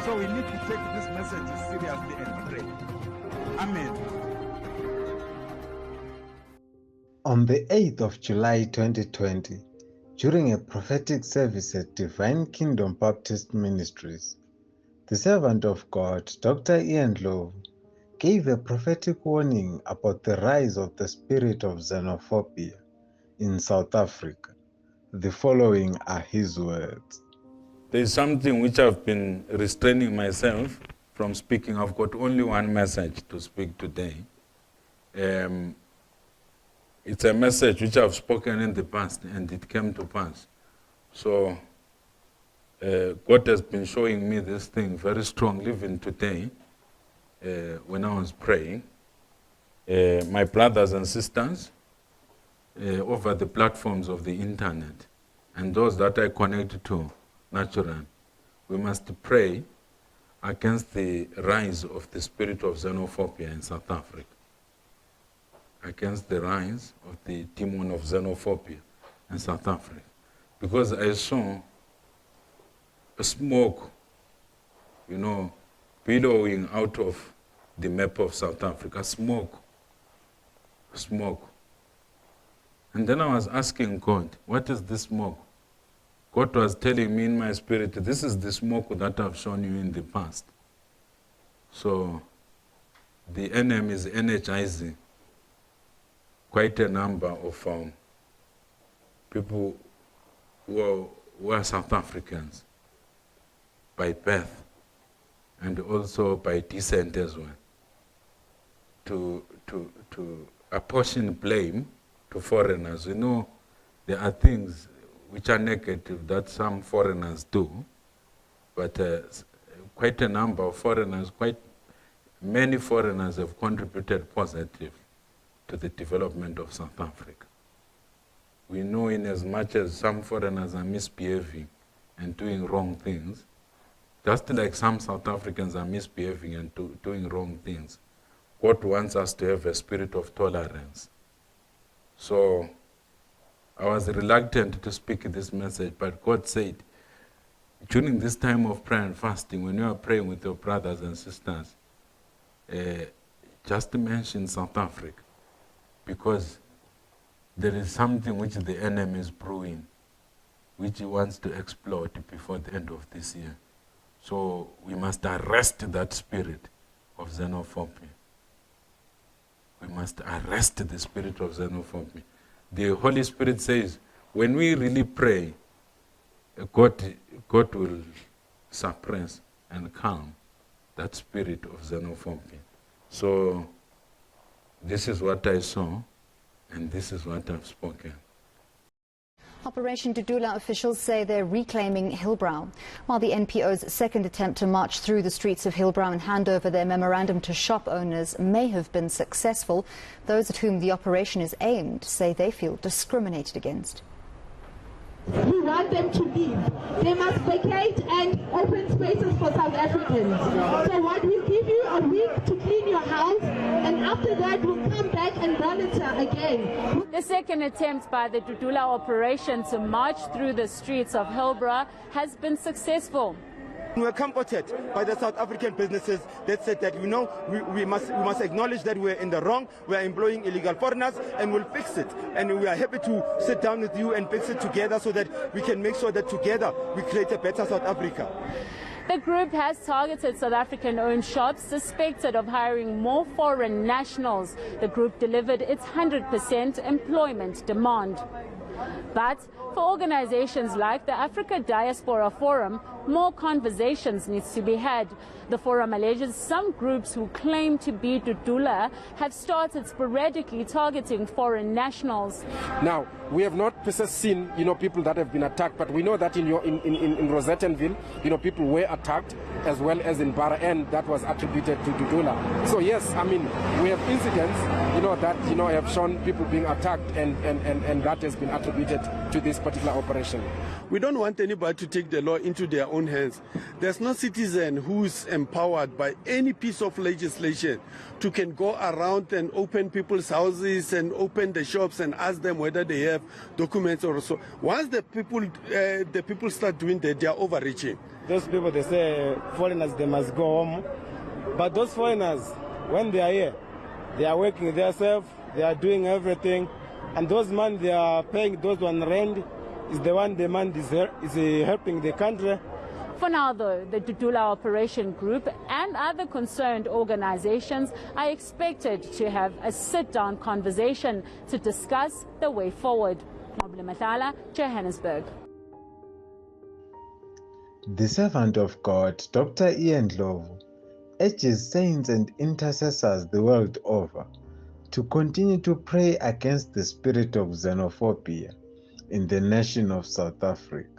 So we need to take this message seriously and pray. Amen. On the 8th of July 2020, during a prophetic service at Divine Kingdom Baptist Ministries, the servant of God, Dr. Ndlovu, gave a prophetic warning about the rise of the spirit of xenophobia in South Africa. The following are his words. There is something which I've been restraining myself from speaking. I've got only one message to speak today. It's a message which I've spoken in the past and it came to pass. So God has been showing me this thing very strongly even today when I was praying. My brothers and sisters over the platforms of the internet and those that I connect to naturally, we must pray against the rise of the spirit of xenophobia in South Africa. Against the rise of the demon of xenophobia in South Africa. Because I saw a smoke, billowing out of the map of South Africa, smoke. And then I was asking God, what is this smoke? God was telling me in my spirit, this is the smoke that I've shown you in the past. So the enemy is energizing quite a number of people who are South Africans by birth and also by descent as well, to apportion blame to foreigners. There are things which are negative that some foreigners do, but quite a number of foreigners, quite many foreigners have contributed positively to the development of South Africa. We know in as much as some foreigners are misbehaving and doing wrong things, just like some South Africans are misbehaving and doing wrong things, God wants us to have a spirit of tolerance. So I was reluctant to speak this message, but God said, during this time of prayer and fasting, when you are praying with your brothers and sisters, just mention South Africa, because there is something which the enemy is brewing, which he wants to exploit before the end of this year. So we must arrest that spirit of xenophobia. We must arrest the spirit of xenophobia. The Holy Spirit says, when we really pray, God will suppress and calm that spirit of xenophobia. So this is what I saw, and this is what I've spoken. Operation Dudula officials say they're reclaiming Hillbrow. While the NPO's second attempt to march through the streets of Hillbrow and hand over their memorandum to shop owners may have been successful, those at whom the operation is aimed say they feel discriminated against. We want them to leave. They must vacate and open spaces for South Africans. So what we give you a week to clean your house, and after that we'll come back and run it again. The second attempt by the Dudula operation to march through the streets of Hillbrow has been successful. We were comforted by the South African businesses that said that, we must acknowledge that we're in the wrong, we're employing illegal foreigners, and we'll fix it. And we are happy to sit down with you and fix it together so that we can make sure that together we create a better South Africa. The group has targeted South African-owned shops suspected of hiring more foreign nationals. The group delivered its 100% employment demand. But for organizations like the Africa Diaspora Forum, more conversations needs to be had. The forum alleges some groups who claim to be Dudula have started sporadically targeting foreign nationals. Now, we have not seen, people that have been attacked, but we know that in Rosettenville, people were attacked, as well as in Bara, and that was attributed to Dudula. So yes, we have incidents that, have shown people being attacked, and that has been attributed to this particular operation. We don't want anybody to take the law into their own hands. There's no citizen who's empowered by any piece of legislation to can go around and open people's houses and open the shops and ask them whether they have documents or so. Once the people start doing that, they are overreaching. Those people, they say foreigners, they must go home. But those foreigners, when they are here, they are working themselves, they are doing everything. And those men they are paying, those one rent, is the one the man is helping the country. For now, though, the Dudula Operation Group and other concerned organizations are expected to have a sit-down conversation to discuss the way forward. Mabule Mathala, Johannesburg. The servant of God, Dr. Ndlovu, urges saints and intercessors the world over to continue to pray against the spirit of xenophobia in the nation of South Africa.